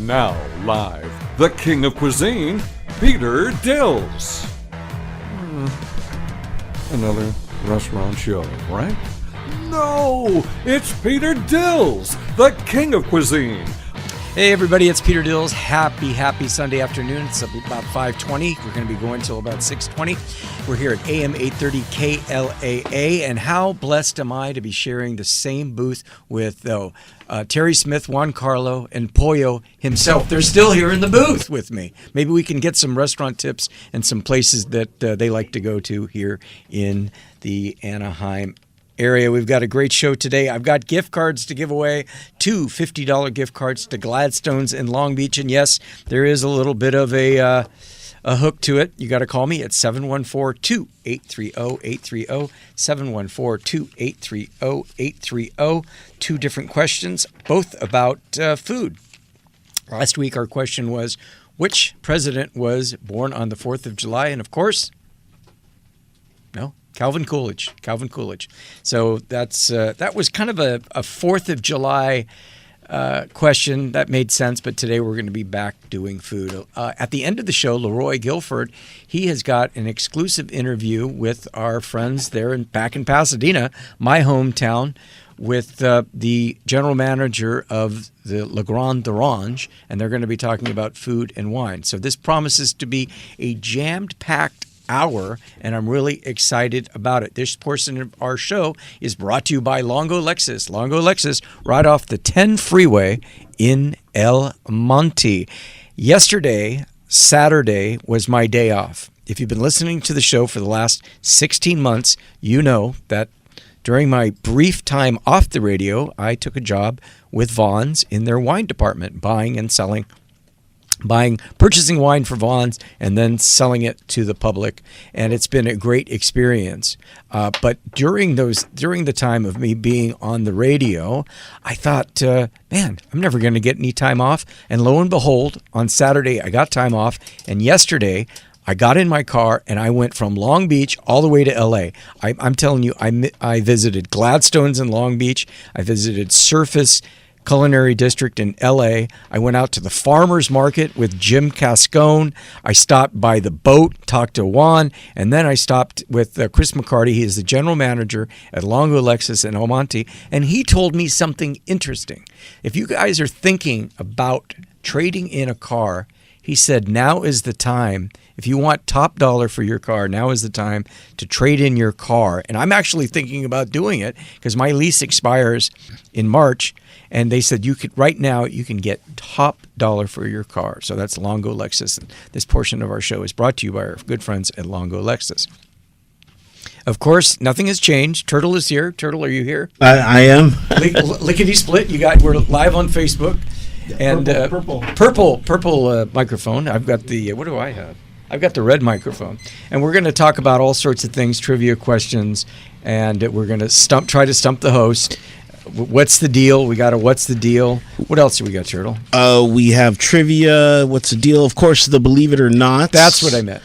now, live, the king of cuisine, Peter Dills. Another restaurant show, right? No, it's Peter Dills, the king of cuisine. Hey everybody, it's Peter Dills. Happy Sunday afternoon. It's about 5:20. We're going to be going till about 6:20. We're here at AM 830 KLAA, and how blessed am I to be sharing the same booth with Terry Smith, Juan Carlo, and Pollo himself. They're still here in the booth with me. Maybe we can get some restaurant tips and some places that they like to go to here in the Anaheim area. We've got a great show today. I've got gift cards to give away, two $50 gift cards to Gladstone's in Long Beach. And yes, there is a little bit of a hook to it. You got to call me at 714-2830-830, 714-2830-830. Two different questions, both about food. Last week, our question was, which president was born on the 4th of July? And of course, no, Calvin Coolidge. So that was kind of a 4th of July question that made sense, but today we're going to be back doing food. At the end of the show, Leroy Guilford, he has got an exclusive interview with our friends there back in Pasadena, my hometown, with the general manager of the Le Grand Orange, and they're going to be talking about food and wine. So this promises to be a jammed-packed hour, and I'm really excited about it. This portion of our show is brought to you by Longo Lexus. Longo Lexus, right off the 10 freeway in El Monte. Yesterday, Saturday, was my day off. If you've been listening to the show for the last 16 months, you know that during my brief time off the radio, I took a job with Vaughn's in their wine department, purchasing wine for Vaughn's and then selling it to the public, and it's been a great experience. But during the time of me being on the radio, I thought, man, I'm never going to get any time off. And lo and behold, on Saturday I got time off, and yesterday I got in my car and I went from Long Beach all the way to LA. I'm telling you, I visited Gladstone's in Long Beach. I visited Surface Culinary District in LA. I went out to the farmers market with Jim Cascone. I stopped by the boat, talked to Juan, and then I stopped with Chris McCarty. He is the general manager at Longo Lexus in El Monte, and he told me something interesting. If you guys are thinking about trading in a car, he said now is the time. If you want top dollar for your car, now is the time to trade in your car. And I'm actually thinking about doing it because my lease expires in March. And they said you can get top dollar for your car. So that's Longo Lexus. And this portion of our show is brought to you by our good friends at Longo Lexus. Of course, nothing has changed. Turtle is here. Turtle, are you here? I am. Lickety split. We're live on Facebook. And purple microphone. I've got the what do I have? I've got the red microphone, and we're going to talk about all sorts of things, trivia questions, and we're going to try to stump the host. What's the deal? We got a what's the deal? What else do we got, Turtle? We have trivia. What's the deal? Of course, the Believe It or Not. That's what I meant.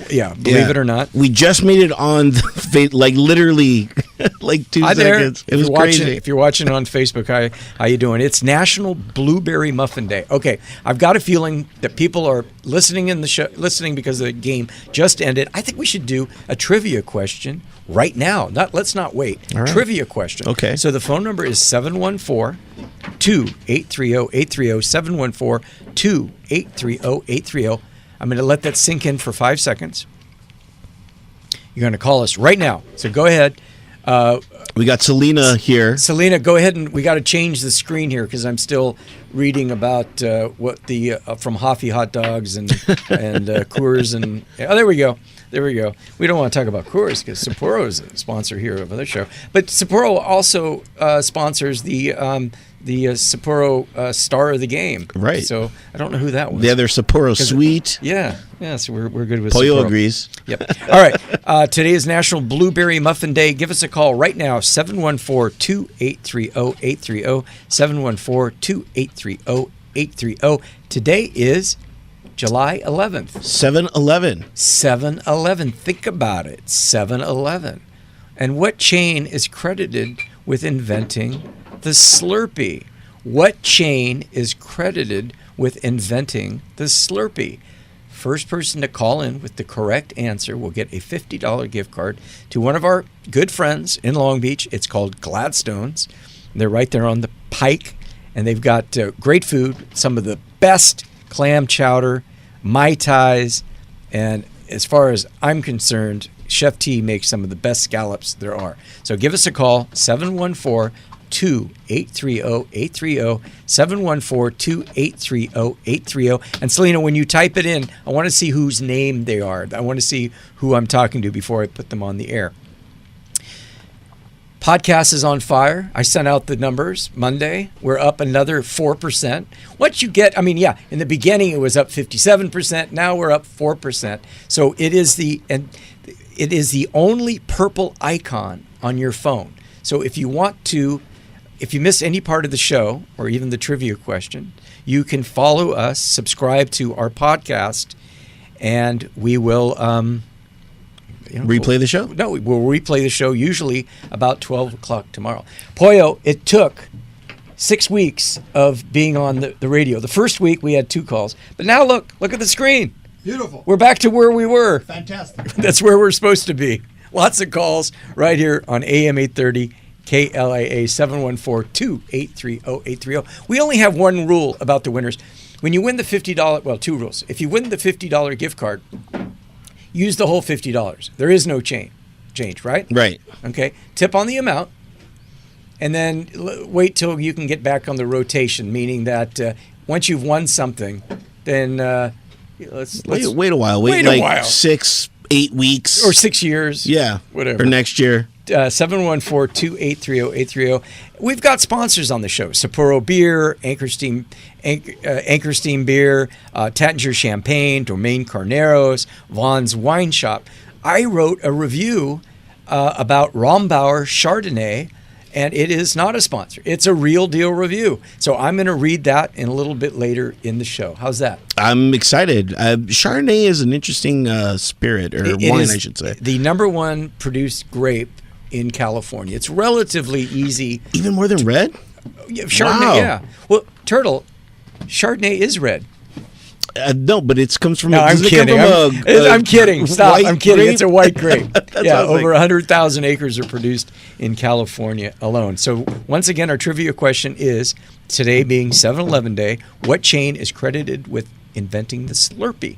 Yeah, Believe It or Not. We just made it on, literally, 2 seconds. It was crazy. If you're watching on Facebook, how you doing? It's National Blueberry Muffin Day. Okay, I've got a feeling that people are listening because the game just ended. I think we should do a trivia question right now. Let's not wait. All right. Trivia question. Okay. So the phone number is 714-2830-830, 714-2830-830. I'm going to let that sink in for 5 seconds. You're going to call us right now. So go ahead. We got Selena here. Selena, go ahead, and we got to change the screen here because I'm still reading about what the from Hoffy hot dogs and Coors and there we go. We don't want to talk about Coors because Sapporo is a sponsor here of the show, but Sapporo also sponsors the Sapporo Star of the Game. Right. So I don't know who that was. The other Sapporo Sweet. Yeah. So we're good with Pollo Sapporo. agrees. Yep. All right. Today is National Blueberry Muffin Day. Give us a call right now, 714-2830-830, 714-2830-830. Today is July 11th. 7-Eleven. 7-Eleven. Think about it. 7-Eleven. And what chain is credited with inventing the Slurpee? What chain is credited with inventing the Slurpee. First person to call in with the correct answer will get a $50 gift card to one of our good friends in Long Beach. It's called Gladstone's. They're right there on the Pike, and they've got great food, some of the best clam chowder, Mai Tais, and as far as I'm concerned, Chef T makes some of the best scallops there are. So give us a call, 714-2830-830, 714-2830-830. And Selena, when you type it in, I want to see whose name they are. I want to see who I'm talking to before I put them on the air. Podcast is on fire. I sent out the numbers Monday. We're up another 4%. What you get, in the beginning it was up 57%. Now we're up 4%. So it is the only purple icon on your phone. So if you miss any part of the show or even the trivia question, you can follow us, subscribe to our podcast, and we will replay the show? No, we'll replay the show usually about 12 o'clock tomorrow. Pollo, it took 6 weeks of being on the radio. The first week we had 2 calls, but now look at the screen. Beautiful. We're back to where we were. Fantastic. That's where we're supposed to be. Lots of calls right here on AM 830 KLAA 714-283-0830. We only have one rule about the winners. When you win the $50, 2 rules. If you win the $50 gift card, use the whole $50. There is no change, right? Right. Okay. Tip on the amount, and then wait till you can get back on the rotation, meaning that once you've won something, then let's wait a while. Wait a while. 6-8 weeks. Or 6 years. Yeah. Whatever. Or next year. 714-283-0830. We've got sponsors on the show. Sapporo Beer, Anchor Steam Beer, Tattinger Champagne, Domaine Carneros, Vaughn's Wine Shop. I wrote a review about Rombauer Chardonnay, and it is not a sponsor. It's a real deal review. So I'm going to read that in a little bit later in the show. How's that? I'm excited. Chardonnay is an interesting spirit, or wine, I should say. The number one produced grape in California. It's relatively easy. Even more than red? Chardonnay, wow. Yeah. Well, Turtle, Chardonnay is red. No, but it comes from. No, I'm kidding. I'm kidding. Stop. I'm kidding. Grape? It's a white grape. Yeah, over like... 100,000 acres are produced in California alone. So once again, our trivia question is, today being 7-Eleven Day, what chain is credited with inventing the Slurpee?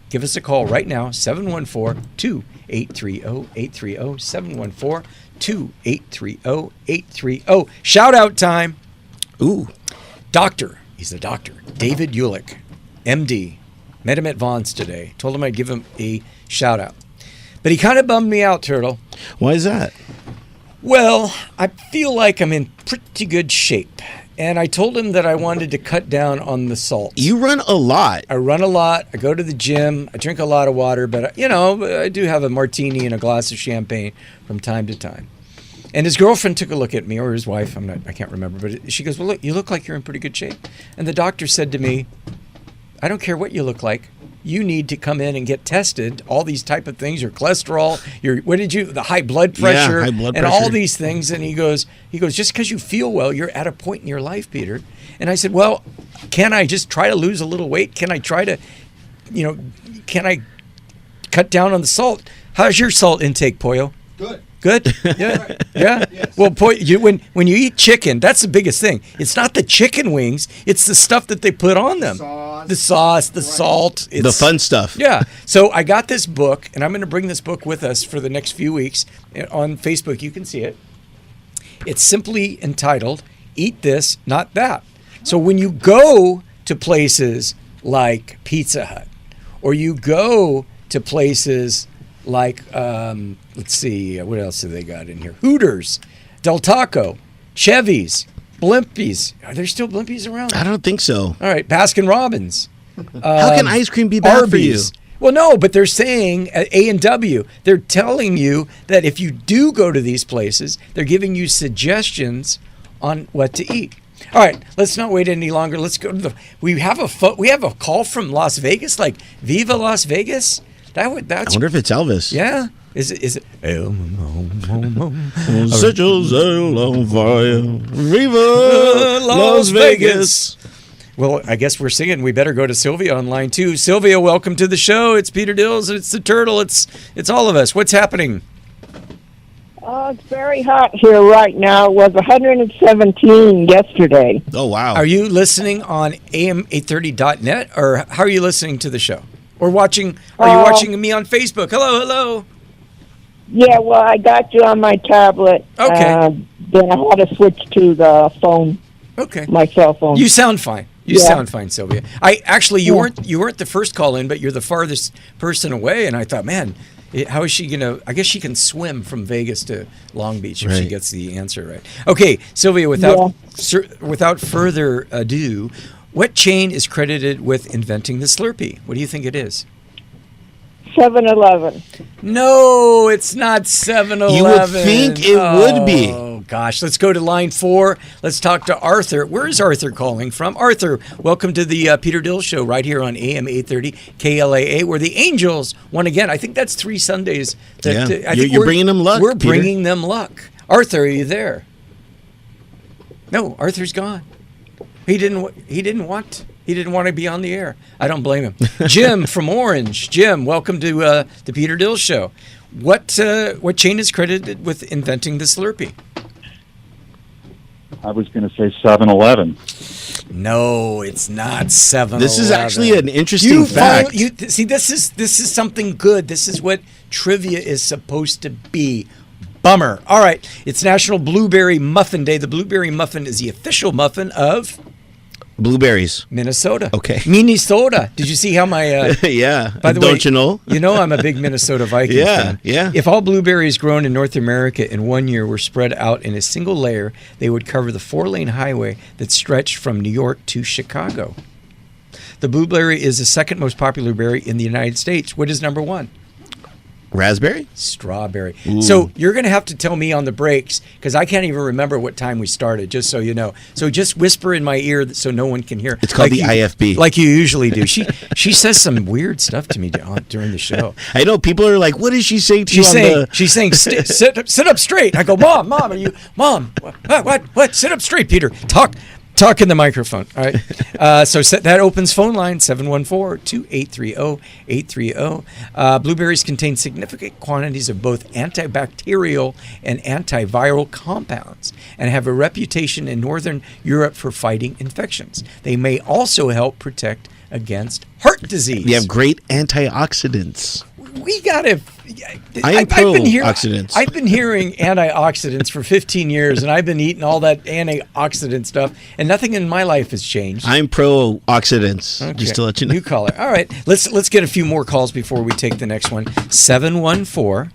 Give us a call right now, 714-2830-830, 714-2830-830. Shout out time. Ooh. Doctor. He's the doctor. David Ulick, MD. Met him at Vaughn's today. Told him I'd give him a shout out. But he kind of bummed me out, Turtle. Why is that? Well, I feel like I'm in pretty good shape. And I told him that I wanted to cut down on the salt. You run a lot. I run a lot. I go to the gym. I drink a lot of water. But, I do have a martini and a glass of champagne from time to time. And his girlfriend took a look at me, or his wife. I can't remember. But she goes, well, look, you look like you're in pretty good shape. And the doctor said to me, I don't care what you look like. You need to come in and get tested. All these type of things, your cholesterol, the high blood pressure, high blood and pressure. all these things. And he goes, just because you feel well, you're at a point in your life, Peter. And I said, well, can I just try to lose a little weight? Can I try to, can I cut down on the salt? How's your salt intake, Pollo? Good? Yeah. Yeah? Yes. Well, when you eat chicken, that's the biggest thing. It's not the chicken wings. It's the stuff that they put on them. The sauce, the salt. The fun stuff. Yeah. So I got this book, and I'm going to bring this book with us for the next few weeks. On Facebook, you can see it. It's simply entitled, Eat This, Not That. So when you go to places like Pizza Hut, or you go to places like, let's see, what else have they got in here? Hooters, Del Taco, Chevy's, Blimpies. Are there still Blimpies around? I don't think so. All right, Baskin Robbins. How can ice cream be bad for you? Well, no, but they're saying at A&W, they're telling you that if you do go to these places, they're giving you suggestions on what to eat. All right, let's not wait any longer. Let's go to we have a call from Las Vegas, like Viva Las Vegas. That's I wonder if it's Elvis. Yeah. Is it? Set your sail on fire. Viva Las Vegas. Well, I guess we're singing. We better go to Sylvia on line 2. Sylvia, welcome to the show. It's Peter Dills. It's the Turtle. It's all of us. What's happening? It's very hot here right now. It was 117 yesterday. Oh, wow. Are you listening on am830.net, or how are you listening to the show? Or watching? Are you watching me on Facebook? Hello. Yeah, well, I got you on my tablet. Okay. Then I had to switch to the phone. Okay. My cell phone. You sound fine. You sound fine, Sylvia. You weren't the first call in, but you're the farthest person away, and I thought, man, how is she gonna? I guess she can swim from Vegas to Long Beach if she gets the answer right. Okay, Sylvia. Without further ado, what chain is credited with inventing the Slurpee? What do you think it is? 7-Eleven. No, it's not 7-Eleven. You would think it would be. Oh, gosh. Let's go to line 4. Let's talk to Arthur. Where is Arthur calling from? Arthur, welcome to the Peter Dills Show right here on AM 830 KLAA, where the Angels won again. I think that's 3 Sundays. You're bringing them luck, We're Peter. bringing them luck. Arthur, are you there? No, Arthur's gone. He didn't want to be on the air. I don't blame him. Jim from Orange. Jim, welcome to the Peter Dills Show. What chain is credited with inventing the Slurpee? I was going to say 7-Eleven. No, it's not 7-Eleven. This is actually an interesting fact. See, this is something good. This is what trivia is supposed to be. Bummer. All right, it's National Blueberry Muffin Day. The Blueberry Muffin is the official muffin of Blueberries. Minnesota. Okay. Minnesota. Did you see how my... yeah. By the Don't way, you know? You know I'm a big Minnesota Vikings fan. Yeah. If all blueberries grown in North America in 1 year were spread out in a single layer, they would cover the 4-lane highway that stretched from New York to Chicago. The blueberry is the second most popular berry in the United States. What is number 1? Raspberry? Strawberry. Ooh. So you're going to have to tell me on the breaks, because I can't even remember what time we started, just so you know. So just whisper in my ear so no one can hear. It's called the IFB. Like you usually do. She says some weird stuff to me during the show. I know. People are like, what is she saying to you She's saying, sit up straight. I go, Mom, are you, Mom, what? Sit up straight, Peter. Talk in the microphone. All right. So that opens phone line 714-2830-830. Blueberries contain significant quantities of both antibacterial and antiviral compounds and have a reputation in Northern Europe for fighting infections. They may also help protect against heart disease. They have great antioxidants. We gotta. I've pro-oxidants. I've been hearing antioxidants for 15 years, and I've been eating all that antioxidant stuff, and nothing in my life has changed. I'm pro-oxidants. Okay. Just to let you know. New caller. All right, let's get a few more calls before we take the next one. 714-2830-830.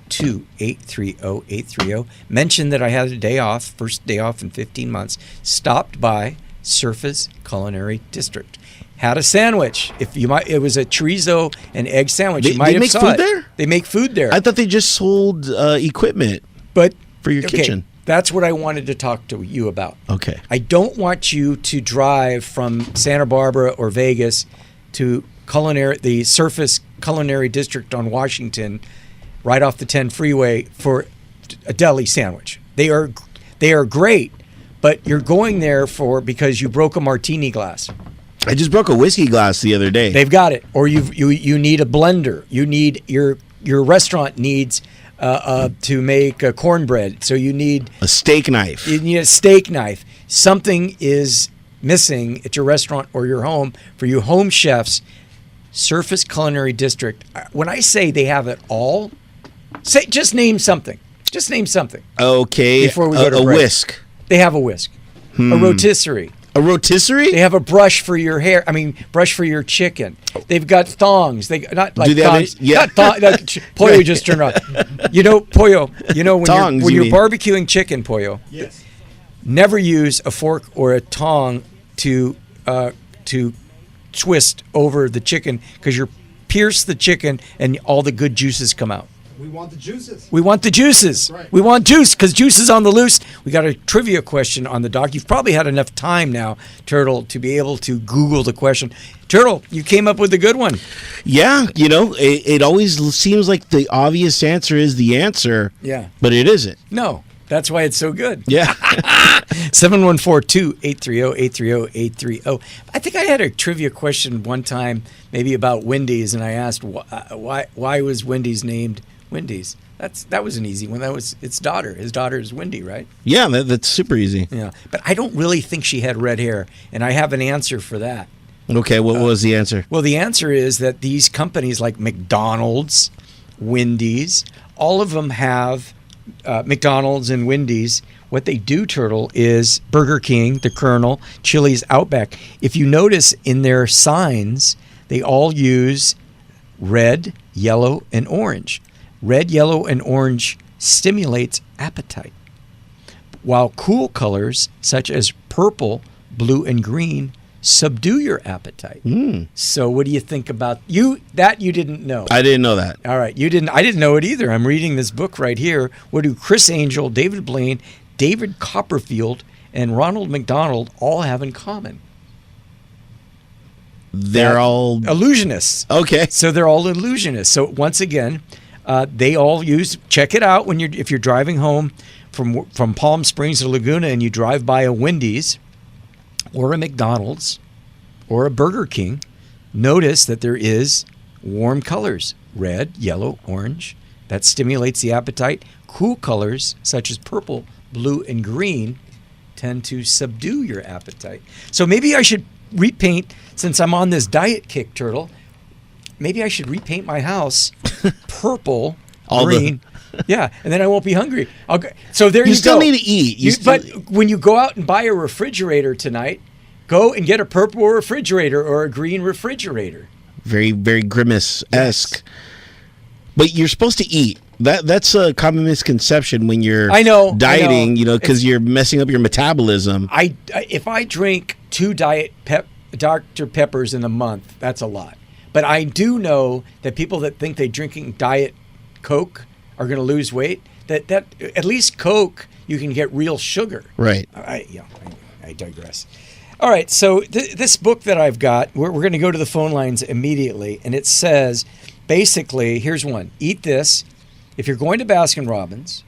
714-2830-830. Mentioned that I had a day off, first day off in 15 months. Stopped by Surface Culinary District. Had a sandwich. It was a chorizo and egg sandwich. You might have saw it. They make food there. I thought they just sold equipment for your kitchen. That's what I wanted to talk to you about. Okay. I don't want you to drive from Santa Barbara or Vegas to the Surface Culinary District on Washington, right off the 10 freeway, for a deli sandwich. They are great, but you're going there because you broke a martini glass. I just broke a whiskey glass the other day. They've got it. Or you need a blender. You need your restaurant needs to make cornbread. So you need a steak knife. You need a steak knife. Something is missing at your restaurant or your home for you home chefs. Surface Culinary District. When I say they have it all, just name something. Just name something. Okay. Before we go to break. Whisk. They have a whisk. A rotisserie. A rotisserie? They have a brush for your hair. Brush for your chicken. They've got thongs. Not like thongs. Yeah. Pollo just turned on. Pollo. When tongs, you're barbecuing chicken, Pollo. Yes. Never use a fork or a tong to twist over the chicken, because you pierce the chicken and all the good juices come out. We want the juices. We want the juices. Right. We want juice, because juice is on the loose. We got a trivia question on the dock. You've probably had enough time now, Turtle, to be able to Google the question. Turtle, you came up with a good one. Yeah, it always seems like the obvious answer is the answer. Yeah. But it isn't. No. That's why it's so good. Yeah. 714-283-0830-830. I think I had a trivia question one time, maybe about Wendy's, and I asked why was Wendy's named Wendy's. That was an easy one. That was its daughter. His daughter is Wendy, right? Yeah, that's super easy. Yeah, but I don't really think she had red hair, and I have an answer for that. Okay, what was the answer? Well, the answer is that these companies like McDonald's, Wendy's, all of them have McDonald's and Wendy's. What they do, Turtle, is Burger King, the Colonel, Chili's, Outback. If you notice in their signs, they all use red, yellow, and orange. Red, yellow, and orange stimulates appetite, while cool colors such as purple, blue, and green subdue your appetite. So what do you think about that you didn't know? I didn't know that. All right, you didn't. I didn't know it either. I'm reading this book right here. What do Chris Angel, David Blaine, David Copperfield, and Ronald McDonald all have in common? They're all illusionists. Okay. So they're all illusionists. So once again, they all use. Check it out if you're driving home from Palm Springs to Laguna and you drive by a Wendy's or a McDonald's or a Burger King. Notice that there is warm colors: red, yellow, orange. That stimulates the appetite. Cool colors such as purple, blue, and green tend to subdue your appetite. So maybe I should repaint, since I'm on this diet kick, Turtle. Maybe I should repaint my house purple, green. Yeah, and then I won't be hungry. So there you go. You still need to eat. But when you go out and buy a refrigerator tonight, go and get a purple refrigerator or a green refrigerator. Very, very Grimace-esque. Yes. But you're supposed to eat. That's a common misconception when you're dieting, because you're messing up your metabolism. If I drink 2 Dr. Peppers in a month, that's a lot. But I do know that people that think they're drinking Diet Coke are going to lose weight. That at least Coke, you can get real sugar. Right. I digress. All right, so this book that I've got, we're going to go to the phone lines immediately, and it says, basically, here's one. Eat this. If you're going to Baskin-Robbins.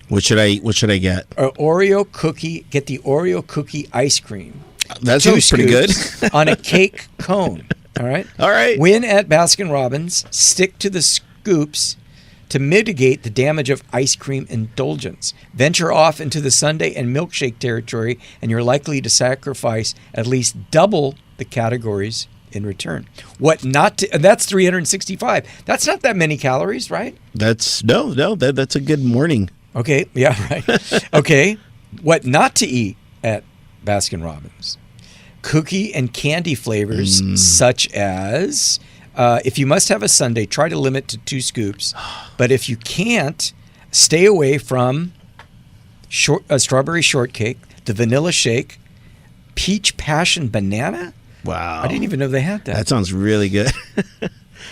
What should I get? Oreo cookie. Get the Oreo cookie ice cream. That sounds pretty good. On a cake cone. All right? All right. When at Baskin-Robbins, stick to the scoops to mitigate the damage of ice cream indulgence. Venture off into the sundae and milkshake territory, and you're likely to sacrifice at least double the categories in return. What not to, and that's 365. That's not that many calories, right? That's that's a good morning. Okay, yeah, right. Okay, what not to eat at Baskin-Robbins. Cookie and candy flavors such as, if you must have a sundae, try to limit to 2 scoops. But if you can't, stay away from strawberry shortcake, the vanilla shake, peach passion banana. Wow. I didn't even know they had that. That sounds really good.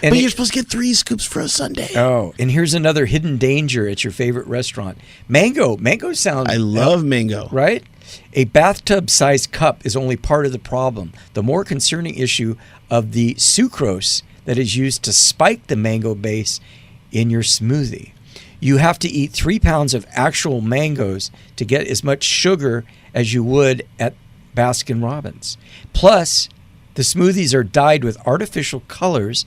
But you're supposed to get 3 scoops for a sundae. Oh, and here's another hidden danger at your favorite restaurant. Mango. Mango sounds... I love mango. Right? A bathtub-sized cup is only part of the problem. The more concerning issue of the sucrose that is used to spike the mango base in your smoothie. You have to eat 3 pounds of actual mangoes to get as much sugar as you would at Baskin-Robbins. Plus, the smoothies are dyed with artificial colors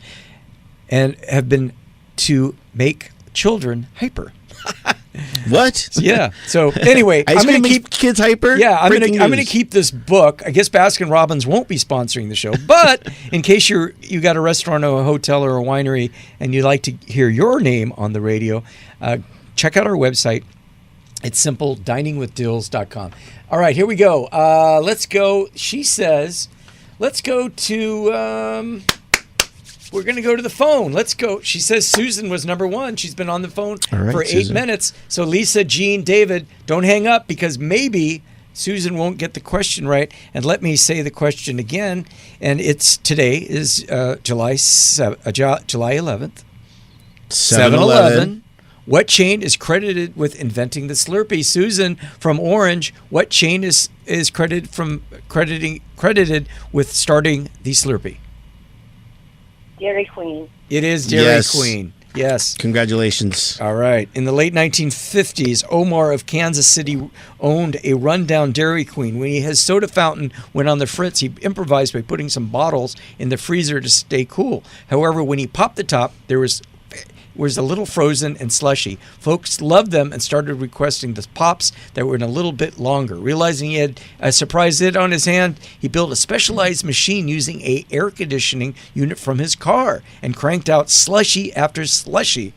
and have been to make children hyper. What? Yeah. So anyway, I'm going to keep kids hyper. Yeah, I'm going to keep this book. I guess Baskin-Robbins won't be sponsoring the show, but in case you got a restaurant or a hotel or a winery and you'd like to hear your name on the radio, check out our website. It's simple, diningwithdills.com. All right, here we go. Let's go. She says, let's go to... we're going to go to the phone. Let's go. She says Susan was number 1. She's been on the phone for 8 minutes. So Lisa, Jean, David, don't hang up because maybe Susan won't get the question right. And let me say the question again. And today is July 11th. 7-Eleven. What chain is credited with inventing the Slurpee? Susan from Orange, what chain is credited with starting the Slurpee? Dairy Queen. It is Dairy Queen. Yes. Congratulations. All right. In the late 1950s, Omar of Kansas City owned a rundown Dairy Queen. When his soda fountain went on the fritz, he improvised by putting some bottles in the freezer to stay cool. However, when he popped the top, there was a little frozen and slushy. Folks loved them and started requesting the pops that were in a little bit longer. Realizing he had a surprise hit on his hand, he built a specialized machine using a air conditioning unit from his car and cranked out slushy after slushy.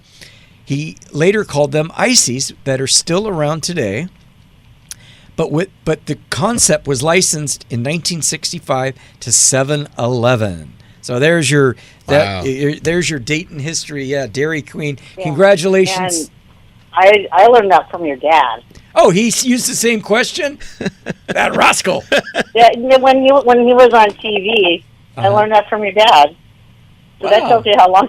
He later called them ices that are still around today. But the concept was licensed in 1965 to 7-Eleven. So there's your Dayton history. Yeah, Dairy Queen. Yeah. Congratulations. And I learned that from your dad. Oh, he used the same question? That rascal. Yeah, when he was on TV, I learned that from your dad. So that tells you how long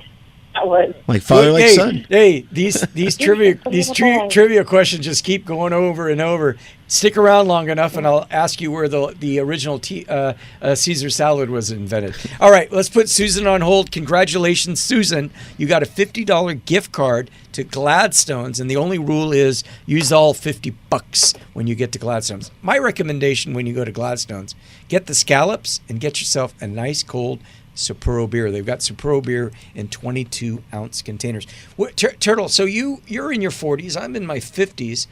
that was. Like father, like son. Hey, these trivia questions just keep going over and over. Stick around long enough, and I'll ask you where the original Caesar salad was invented. All right, let's put Susan on hold. Congratulations, Susan. You got a $50 gift card to Gladstone's, and the only rule is use all $50 when you get to Gladstone's. My recommendation when you go to Gladstone's, get the scallops and get yourself a nice cold Sapporo beer. They've got Sapporo beer in 22-ounce containers. Turtle, so you're in your 40s. I'm in my 50s.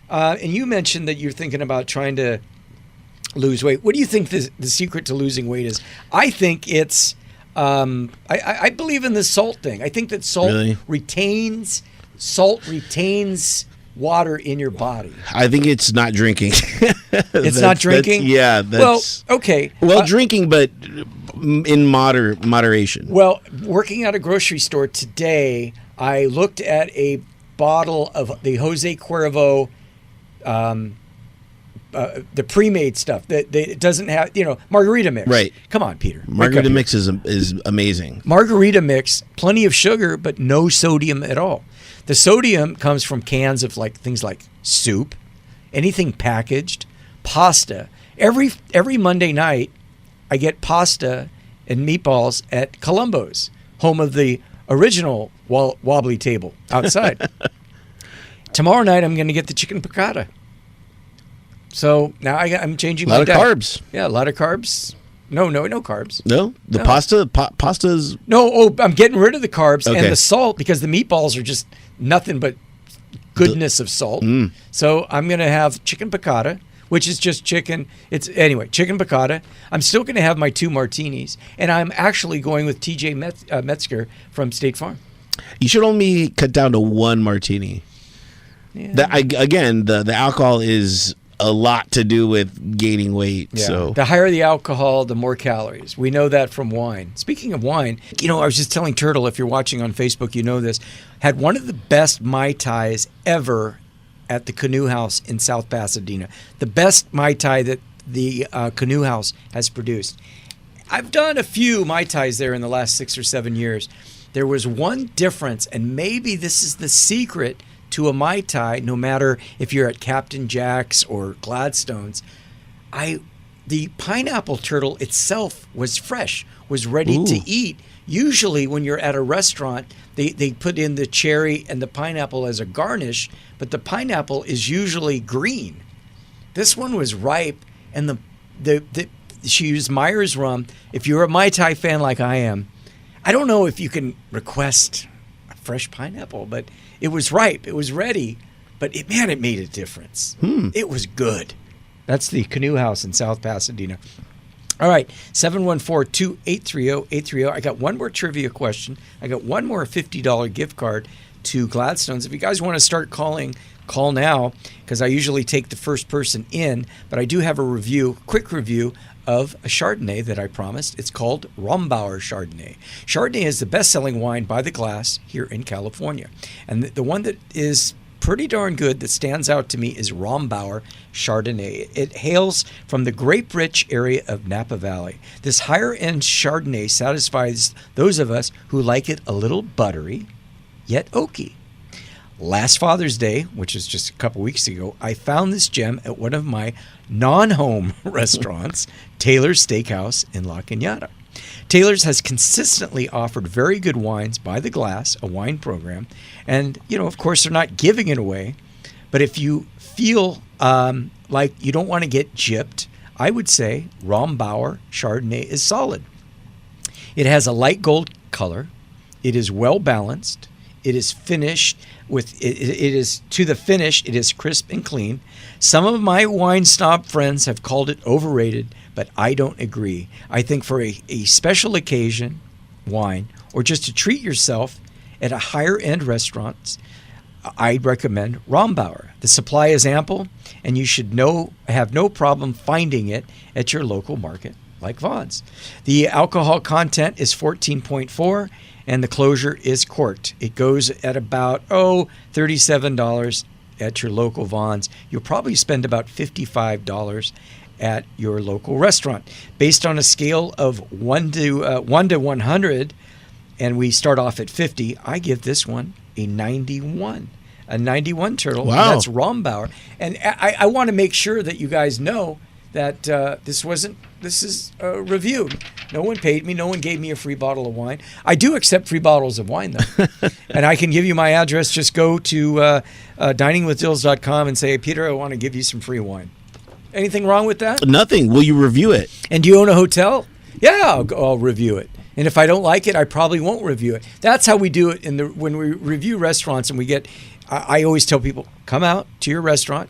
And you mentioned that you're thinking about trying to lose weight. What do you think the secret to losing weight is? I think it's I believe in the salt thing. I think that salt retains water in your body. I think it's not drinking. It's not drinking? Well, okay. Well, drinking, but in moderation. Well, working at a grocery store today, I looked at a bottle of the Jose Cuervo the pre-made stuff that it doesn't have, margarita mix. Right. Come on, Peter. Margarita mix is amazing. Margarita mix, plenty of sugar, but no sodium at all. The sodium comes from cans of things like soup, anything packaged, pasta. Every Monday night, I get pasta and meatballs at Columbo's, home of the original wobbly table outside. Tomorrow night, I'm going to get the chicken piccata. So now I'm changing my diet. A lot of carbs. Yeah, a lot of carbs. No carbs. No? Pasta's... No, I'm getting rid of the carbs and the salt because the meatballs are just nothing but goodness of salt. So I'm going to have chicken piccata, which is just chicken. Chicken piccata. I'm still going to have my 2 martinis, and I'm actually going with TJ Metzger from State Farm. You should only cut down to 1 martini. Yeah. The alcohol is a lot to do with gaining weight. Yeah. So the higher the alcohol, the more calories. We know that from wine. Speaking of wine, I was just telling Turtle, if you're watching on Facebook, you know this, had one of the best Mai Tais ever at the Canoe House in South Pasadena. The best Mai Tai that the Canoe House has produced. I've done a few Mai Tais there in the last 6 or 7 years. There was one difference, and maybe this is the secret to a Mai Tai, no matter if you're at Captain Jack's or Gladstone's. The pineapple turtle itself was fresh, was ready to eat. Usually when you're at a restaurant, they put in the cherry and the pineapple as a garnish, but the pineapple is usually green. This one was ripe, and she used Myers rum. If you're a Mai Tai fan like I am, I don't know if you can request a fresh pineapple, but it was ripe. It was ready, but it made a difference. It was good. That's the Canoe House in South Pasadena. All right, 714-2830-830. I got one more trivia question. I got one more $50 gift card to Gladstone's. If you guys want to start calling, call now, because I usually take the first person in, but I do have a quick review of a Chardonnay that I promised. It's called Rombauer Chardonnay. Chardonnay is the best-selling wine by the glass here in California. And the one that is pretty darn good that stands out to me is Rombauer Chardonnay. It hails from the grape-rich area of Napa Valley. This higher-end Chardonnay satisfies those of us who like it a little buttery, yet oaky. Last Father's Day, which is just a couple weeks ago, I found this gem at one of my non-home restaurants, Taylor's Steakhouse in La Cañada. Taylor's has consistently offered very good wines by the glass, a wine program. And, of course, they're not giving it away. But if you feel like you don't want to get gypped, I would say Rombauer Chardonnay is solid. It has a light gold color. It is well balanced. It is finished with it is to the finish. It is crisp and clean. Some of my wine snob friends have called it overrated, but I don't agree. I think for a special occasion wine or just to treat yourself at a higher end restaurant, I recommend Rombauer. The supply is ample, and you should have no problem finding it at your local market like Vaughn's. The alcohol content is 14.4, and the closure is corked. It goes at about $37 at your local Vaughn's. You'll probably spend about $55 at your local restaurant. Based on a scale of 1 to 100, and we start off at 50, I give this one a 91. A 91 turtle. Wow. That's Rombauer. And I want to make sure that you guys know that this is a review. No one paid me. No one gave me a free bottle of wine. I do accept free bottles of wine, though. And I can give you my address. Just go to diningwithdills.com and say, hey, Peter, I want to give you some free wine. Anything wrong with that? Nothing. Will you review it? And do you own a hotel? Yeah, I'll review it. And if I don't like it, I probably won't review it. That's how we do it when we review restaurants. And I always tell people, come out to your restaurant.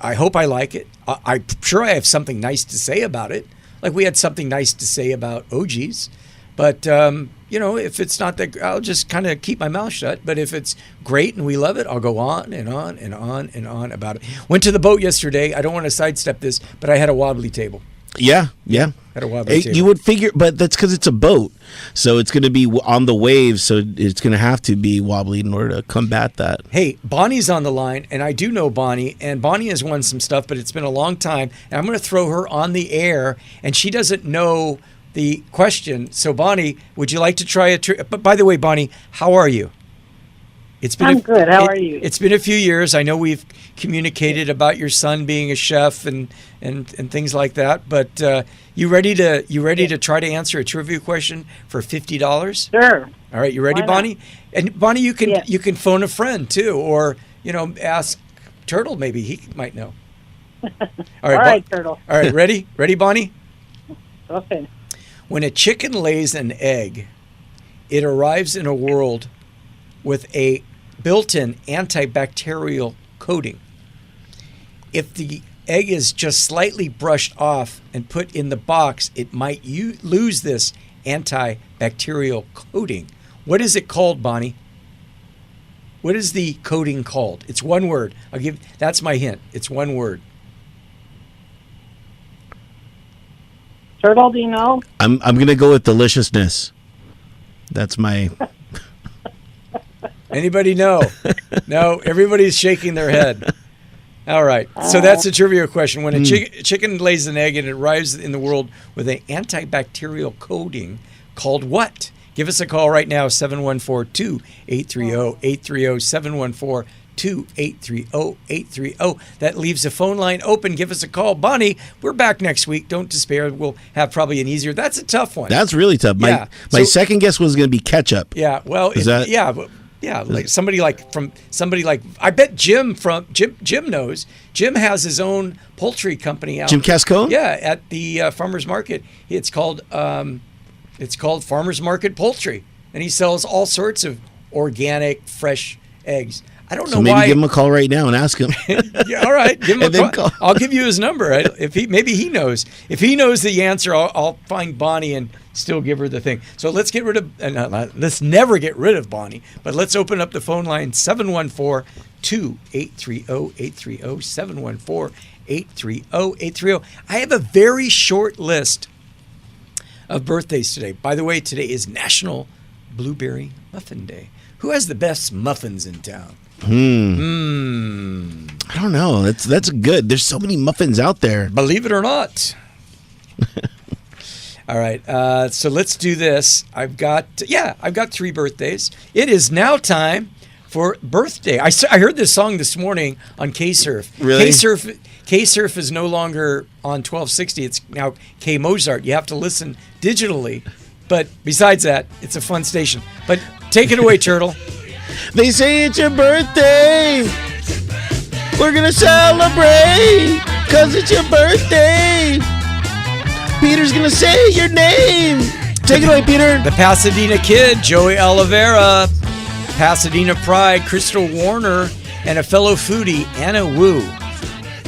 I hope I like it. I'm sure I have something nice to say about it. Like we had something nice to say about OG's. But, if it's not that, I'll just kind of keep my mouth shut. But if it's great and we love it, I'll go on and on and on and on about it. Went to the boat yesterday. I don't want to sidestep this, but I had a wobbly table. Yeah. Had a wobbly table. You would figure, but that's because it's a boat. So it's going to be on the waves. So it's going to have to be wobbly in order to combat that. Hey, Bonnie's on the line, and I do know Bonnie, and Bonnie has won some stuff, but it's been a long time. And I'm going to throw her on the air, and she doesn't know the question. So, Bonnie, would you like to try a trick? But by the way, Bonnie, how are you? I'm good. How are you? It's been a few years. I know we've communicated about your son being a chef and things like that. But you ready to try to answer a trivia question for $50? Sure. All right, you ready, Bonnie? And Bonnie, you can phone a friend too, or ask Turtle. Maybe he might know. All right, Turtle. All right, ready? Ready, Bonnie? Okay. When a chicken lays an egg, it arrives in a world with a built-in antibacterial coating. If the egg is just slightly brushed off and put in the box, it might lose this antibacterial coating. What is it called, Bonnie? What is the coating called? It's one word. That's my hint. It's one word. Turtle, do you know? I'm going to go with deliciousness. That's my... Anybody know? No, everybody's shaking their head. All right. So that's a trivia question. When a chicken lays an egg and it arrives in the world with an antibacterial coating called what? Give us a call right now, 714-2-830-830, 714-2-830-830. That leaves the phone line open. Give us a call. Bonnie, we're back next week. Don't despair. We'll have probably an easier. That's a tough one. That's really tough. My second guess was going to be ketchup. Yeah. Well, like somebody like I bet Jim knows. Jim has his own poultry company out. Jim Cascone? Yeah, at the farmers market. It's called Farmers Market Poultry, and he sells all sorts of organic, fresh eggs. I don't know why. Maybe give him a call right now and ask him. Yeah, all right, give him a call. I'll give you his number. Maybe he knows. If he knows the answer, I'll find Bonnie and still give her the thing. So let's get rid of. Let's never get rid of Bonnie. But let's open up the phone line 714-2-830-830, 714-830-830. I have a very short list of birthdays today. By the way, today is National Blueberry Muffin Day. Who has the best muffins in town? I don't know. That's good. There's so many muffins out there. Believe it or not. All right. So let's do this. I've got 3 birthdays. It is now time for birthday. I heard this song this morning on K-Surf. Really? K-Surf is no longer on 1260. It's now K-Mozart. You have to listen digitally. But besides that, it's a fun station. But take it away, Turtle. They say it's your birthday. We're going to celebrate because it's your birthday. Peter's going to say your name. Take it away, Peter. The Pasadena Kid, Joey Oliveira, Pasadena Pride, Crystal Warner, and a fellow foodie, Anna Wu.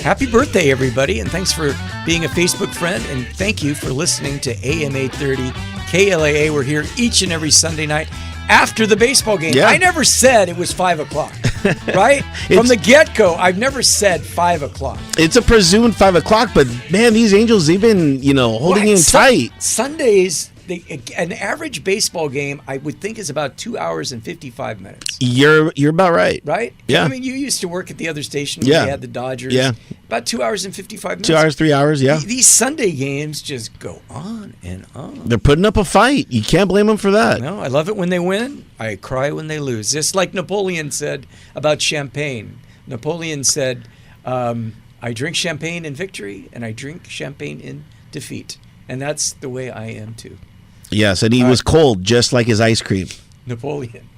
Happy birthday, everybody, and thanks for being a Facebook friend, and thank you for listening to AM 830 KLAA. We're here each and every Sunday night after the baseball game. Yeah. I never said it was 5 o'clock, right? From the get-go, I've never said 5 o'clock. It's a presumed 5 o'clock, but man, these Angels, they've been, holding in tight. Sundays, an average baseball game, I would think, is about 2 hours and 55 minutes. You're about right. Right? Yeah. I mean, you used to work at the other station when Yeah. you had the Dodgers. Yeah. About 2 hours and 55 minutes. 2 hours, 3 hours, yeah. These Sunday games just go on and on. They're putting up a fight. You can't blame them for that. No, I love it when they win. I cry when they lose. Just like Napoleon said about champagne. Napoleon said, I drink champagne in victory and I drink champagne in defeat. And that's the way I am too. Yes, and he was cold, just like his ice cream. Napoleon.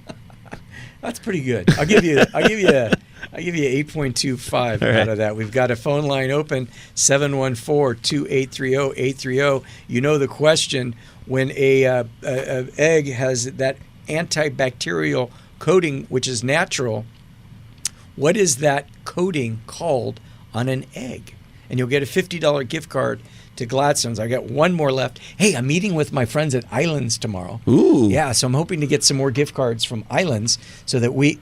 That's pretty good. I'll give you 8.25 out of that. We've got a phone line open, 714-2830-830. You know the question, when a egg has that antibacterial coating, which is natural, what is that coating called on an egg? And you'll get a $50 gift card to Gladstone's. I got one more left. Hey, I'm meeting with my friends at Islands tomorrow. Ooh. Yeah, so I'm hoping to get some more gift cards from Islands so that we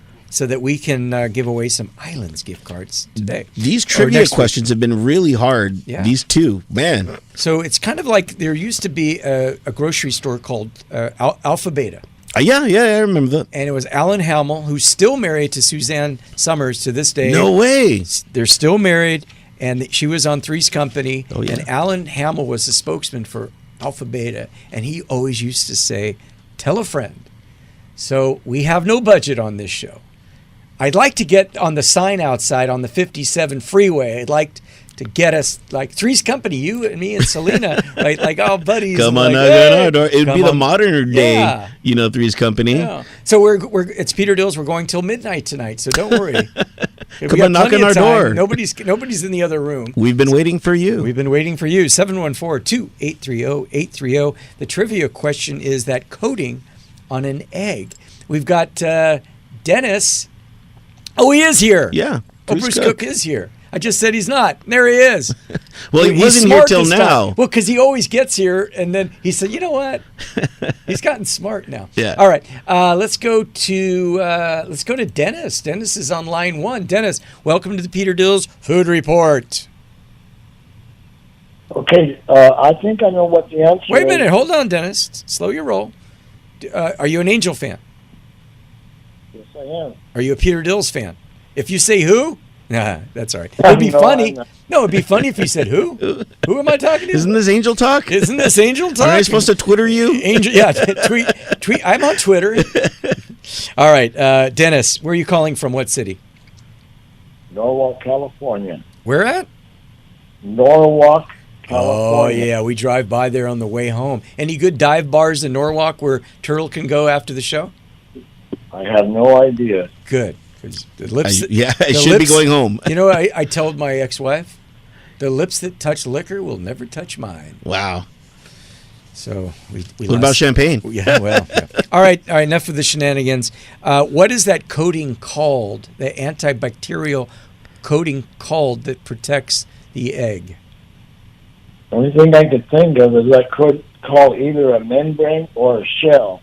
can give away some Islands gift cards today. These trivia questions have been really hard. Yeah. These two, man. So it's kind of like there used to be a grocery store called Alpha Beta. Yeah, I remember that. And it was Alan Hamill, who's still married to Suzanne Summers to this day. No way. They're still married. And she was on Three's Company, Oh, yeah. and Alan Hamill was the spokesman for Alpha Beta, and he always used to say, tell a friend. So we have no budget on this show. I'd like to get on the sign outside on the 57 freeway. I'd like to get us, like, Three's Company, you and me and Selena, right? Like, all buddies. Come on, like, knock on our door. It would be the on. modern day, Yeah. Three's Company. Yeah. So it's Peter Dills. We're going till midnight tonight, so don't worry. Come on, knock on our door. Nobody's in the other room. We've been waiting for you. We've been waiting for you. 714-2830-830. The trivia question is that coating on an egg. We've got Dennis. Oh, he is here. Yeah. Bruce Cook is here. I just said he's not. There he is. Well, he He's wasn't here smart till this now. time. Well, because he always gets here, and then he said, you know what? He's gotten smart now. Yeah. All right. Let's go to Dennis. Dennis is on line 1. Dennis, welcome to the Peter Dills Food Report. Okay, I think I know what the answer is. Wait a minute. Hold on, Dennis. Slow your roll. Are you an Angel fan? Yes, I am. Are you a Peter Dills fan? If you say who? Nah, that's all right. It'd be funny. No, it'd be funny if you said who? Who am I talking to? Isn't this Angel Talk? Isn't this Angel Talk? Aren't I supposed to Twitter you? Angel, yeah, tweet. I'm on Twitter. All right, Dennis, where are you calling from? What city? Norwalk, California. Where at? Norwalk, Oh, California. yeah, we drive by there on the way home. Any good dive bars in Norwalk where Turtle can go after the show? I have no idea. Good. 'Cause the lips I should be going home. You know, I told my ex-wife, the lips that touch liquor will never touch mine. Wow. So we What about champagne? Yeah, well. Yeah. All right, enough of the shenanigans. What is that coating called, the antibacterial coating called that protects the egg? The only thing I could think of is that could call either a membrane or a shell.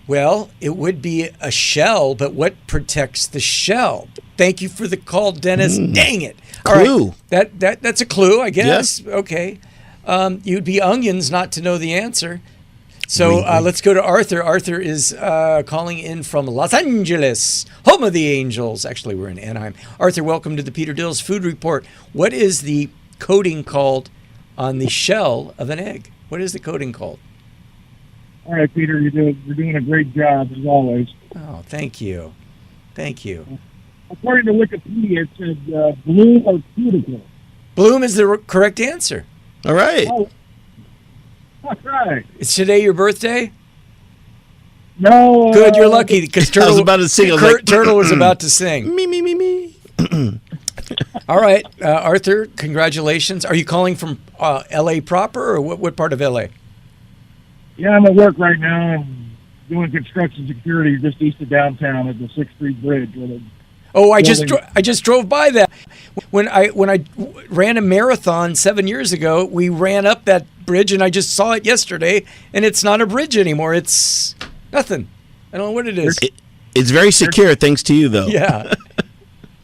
Well, it would be a shell, but what protects the shell? Thank you for the call, Dennis. Dang it. All Clue. right. That's a clue, I guess. Yeah. Okay. You'd be onions not to know the answer. So let's go to Arthur. Arthur is calling in from Los Angeles, home of the Angels. Actually, we're in Anaheim. Arthur, welcome to the Peter Dills Food Report. What is the coating called on the shell of an egg? What is the coating called? All right, Peter, you're doing a great job, as always. Oh, thank you. Thank you. According to Wikipedia, it says bloom or cuticle. Bloom is the correct answer. All right. Oh, that's right. Is today your birthday? No. Good, you're lucky because Turtle, I was about to sing. I was like, Turtle was about to sing. Me. All right, Arthur, congratulations. Are you calling from L.A. proper, or what part of L.A.? Yeah, I'm at work right now. I'm doing construction security just east of downtown at the 6th Street Bridge. Oh, I just drove by that. When I ran a marathon 7 years ago, we ran up that bridge, and I just saw it yesterday, and it's not a bridge anymore. It's nothing. I don't know what it is. It's very secure, thanks to you, though. Yeah.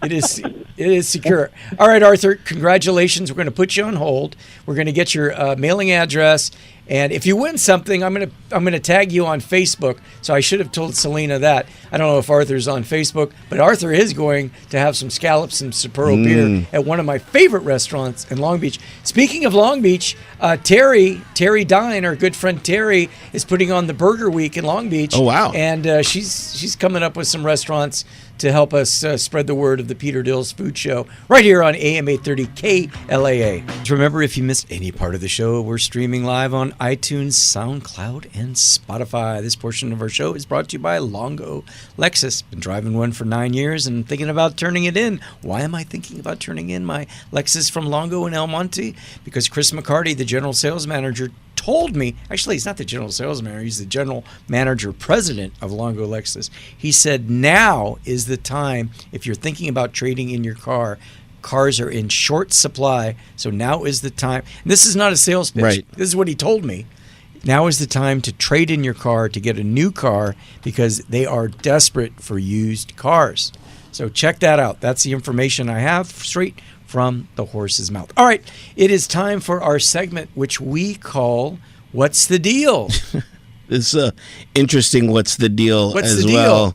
It is secure. All right, Arthur, congratulations. We're going to put you on hold. We're going to get your mailing address, and if you win something, I'm going to tag you on Facebook. So I should have told Selena that. I don't know if Arthur's on Facebook, but Arthur is going to have some scallops and Sapporo beer at one of my favorite restaurants in Long Beach. Speaking of Long Beach, Terry Dine, our good friend Terry, is putting on the Burger Week in Long Beach. Oh, wow. And she's coming up with some restaurants to help us spread the word of the Peter Dills Food Show right here on AM 830 KLAA. Remember, if you missed any part of the show, we're streaming live on iTunes, SoundCloud, and Spotify. This portion of our show is brought to you by Longo Lexus. Been driving one for 9 years and thinking about turning it in. Why am I thinking about turning in my Lexus from Longo in El Monte? Because Chris McCarty, the general sales manager, told me, actually he's not the general sales manager, he's the general manager president of Longo Lexus. He said now is the time, if you're thinking about trading in your car, cars are in short supply, so now is the time. And this is not a sales pitch. Right. This is what he told me. Now is the time to trade in your car, to get a new car, because they are desperate for used cars. So check that out. That's the information I have straight from the horse's mouth. All right, it is time for our segment, which we call What's the Deal? It's interesting what's the deal What's as the well.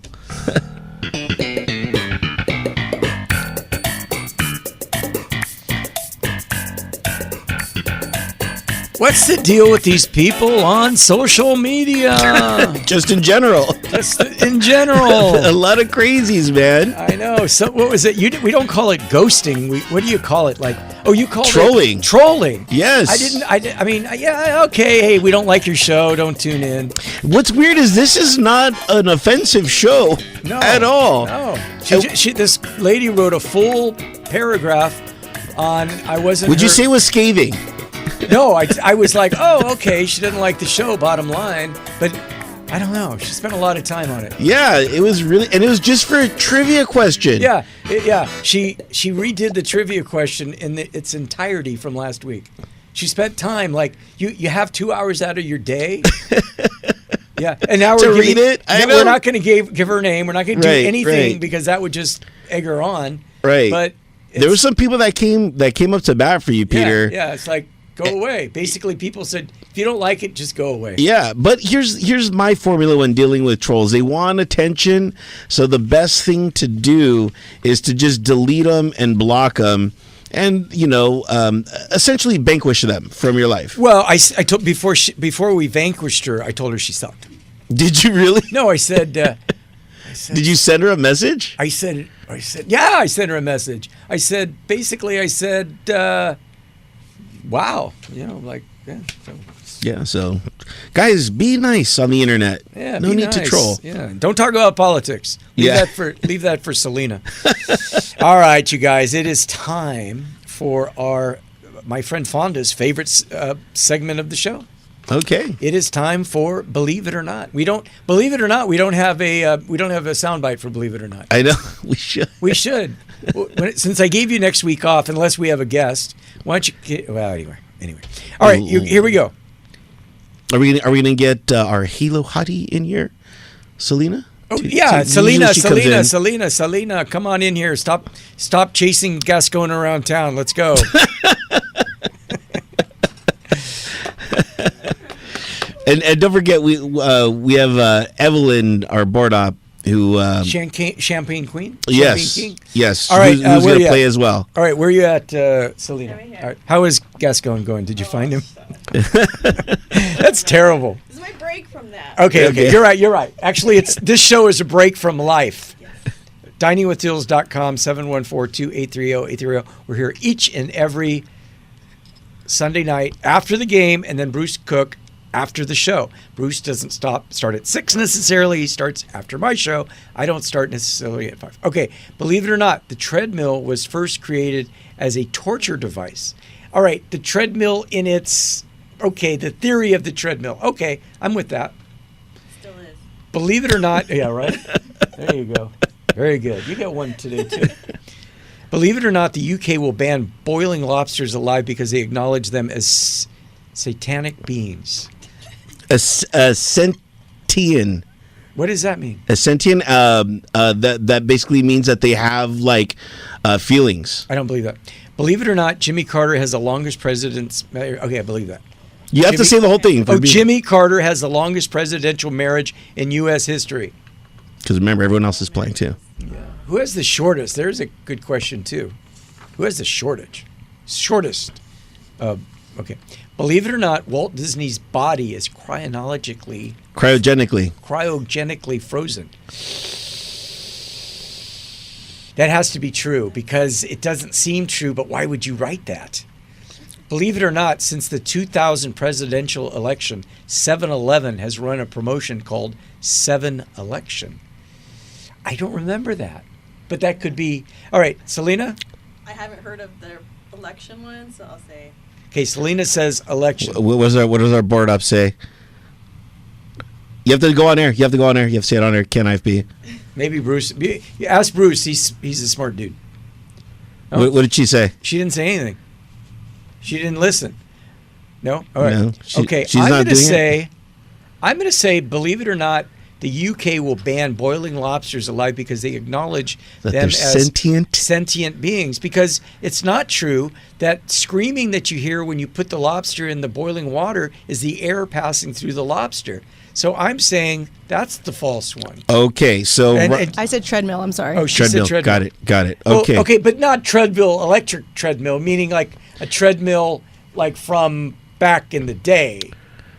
What's the deal with these people on social media? Just in general. Just in general. A lot of crazies, man. I know. So what was it? We don't call it ghosting. What do you call it? Like, you call Trolling. it trolling. Yes. I mean, yeah, okay. Hey, we don't like your show. Don't tune in. What's weird is this is not an offensive show at all. No. This lady wrote a full paragraph on Would you say it was scathing? No, I was like, oh, okay, she doesn't like the show, bottom line. But I don't know. She spent a lot of time on it. Yeah, it was really, and it was just for a trivia question. Yeah. She redid the trivia question in its entirety from last week. She spent time, like, you have 2 hours out of your day. Yeah, and now we're read it. We're not going to give her name. We're not going to do anything right. because that would just egg her on. Right. But there were some people that came up to bat for you, Peter. Yeah, it's like, go away. Basically, people said, if you don't like it, just go away. Yeah, but here's my formula when dealing with trolls. They want attention, so the best thing to do is to just delete them and block them, and essentially vanquish them from your life. Well, I told before we vanquished her, I told her she sucked. Did you really? No, I said. Did you send her a message? I said, yeah, I sent her a message. I said, wow, So guys, be nice on the internet. Yeah, no need to troll. Yeah, don't talk about politics. Leave that for Selena. All right, you guys, it is time for my friend Fonda's favorite segment of the show. Okay. It is time for Believe It or Not. We don't have a soundbite for Believe It or Not. I know we should. We should. Since I gave you next week off, unless we have a guest, why don't you? Well, anyway. All right, here we go. Are we gonna get our Halo hottie in here, Selena? Oh yeah, Selena, come on in here. Stop chasing Gascon around town. Let's go. And don't forget we have Evelyn, our board op, who Champagne Queen. Yes, Champagne King? yes. All right, who's going to play as well? All right, where are you at, Selena? All right. How is Gascon going? Did you find him? That's terrible. This is my break from that. Okay. You're right. Actually, this show is a break from life. diningwithdills.com, 714-283-0830. We're here each and every Sunday night after the game, and then Bruce Cook after the show. Bruce doesn't start at 6 necessarily. He starts after my show. I don't start necessarily at 5. Okay, believe it or not, the treadmill was first created as a torture device. All right, the treadmill in its, okay, the theory of the treadmill. Okay, I'm with that. Still is. Believe it or not, yeah, right? There you go. Very good. You got one today, too. Believe it or not, the UK will ban boiling lobsters alive because they acknowledge them as satanic beings. A sentient. What does that mean? A sentient. That basically means that they have like feelings. I don't believe that. Believe it or not, Jimmy Carter has the longest president's. Okay, I believe that. You have to say the whole thing. Jimmy Carter has the longest presidential marriage in U.S. history. Because remember, everyone else is playing too. Yeah. Who has the shortest? There's a good question too. Who has the shortest? Okay. Believe it or not, Walt Disney's body is cryogenically frozen. That has to be true because it doesn't seem true, but why would you write that? Believe it or not, since the 2000 presidential election, 7-Eleven has run a promotion called 7-Election. I don't remember that, but that could be. All right, Selena? I haven't heard of the election one, so I'll say. Okay, Selena says election. What does our board up say? You have to go on air. You have to say it on air. Can IFB? Maybe Bruce. Ask Bruce. He's a smart dude. No? What did she say? She didn't say anything. She didn't listen. No? All right. No, okay, I'm going to say, believe it or not, the UK will ban boiling lobsters alive because they acknowledge them as sentient beings. Because it's not true that screaming that you hear when you put the lobster in the boiling water is the air passing through the lobster. So I'm saying that's the false one. Okay, so I said treadmill. I'm sorry. Oh, she said treadmill. Got it. Okay. Well, okay, but not treadmill, electric treadmill, meaning like a treadmill like from back in the day.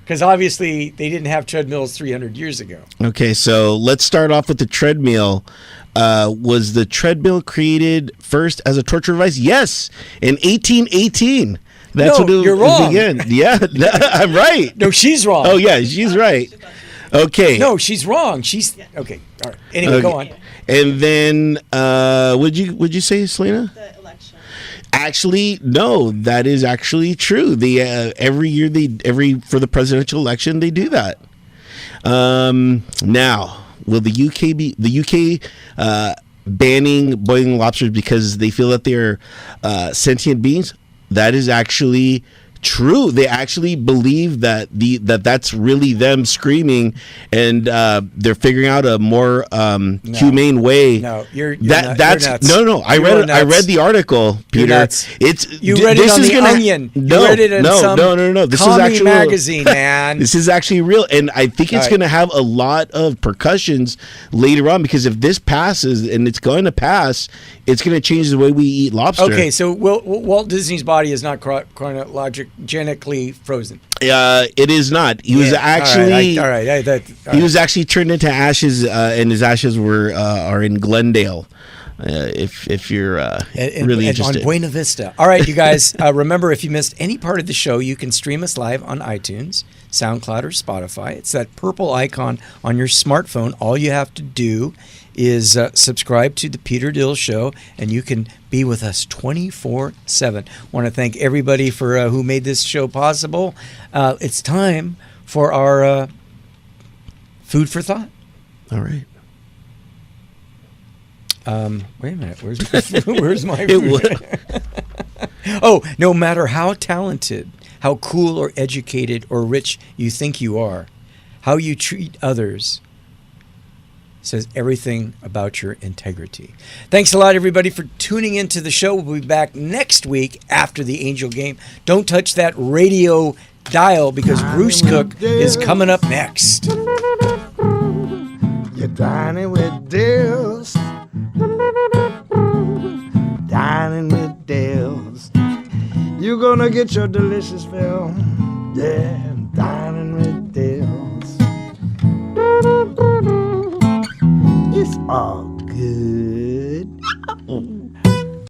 Because obviously they didn't have treadmills 300 years ago. Okay, so let's start off with the treadmill. Was the treadmill created first as a torture device? Yes, in 1818. That's no, what you're wrong. Began. Yeah, I'm right. No, she's wrong. Oh, yeah, she's right. Okay. No, she's wrong. She's okay. All right. Anyway, go on. And then, would you say, Selena? The election. Actually, no, that is actually true. They every year for the presidential election they do that. Now, will the UK banning boiling lobsters because they feel that they're sentient beings? That is actually true. They actually believe that that's really them screaming, and they're figuring out a more humane way. No, you're nuts. No. I read the article, Peter. You read it on the Onion. You read it in some no. This is actually magazine, man. This is actually real, and I think it's going to have a lot of repercussions later on because if this passes, and it's going to pass, it's going to change the way we eat lobster. Okay, so Walt Disney's body is not chronologically frozen. It is not. He was actually all right. He was actually turned into ashes, and his ashes are in Glendale. If you're really interested. On Buena Vista. All right, you guys. Remember, if you missed any part of the show, you can stream us live on iTunes, SoundCloud, or Spotify. It's that purple icon on your smartphone. All you have to do is subscribe to the Peter Dills Show, and you can be with us 24/7. Want to thank everybody for who made this show possible. It's time for our food for thought. All right. Wait a minute. Where's my food? Oh, no matter how talented, how cool or educated or rich you think you are, how you treat others says everything about your integrity. Thanks a lot, everybody, for tuning into the show. We'll be back next week after the Angel game. Don't touch that radio dial because Bruce Cook is coming up next. You're dining with Dills. Dining with Dills. You're gonna get your delicious fill. Yeah, dining with Dills. It's all good.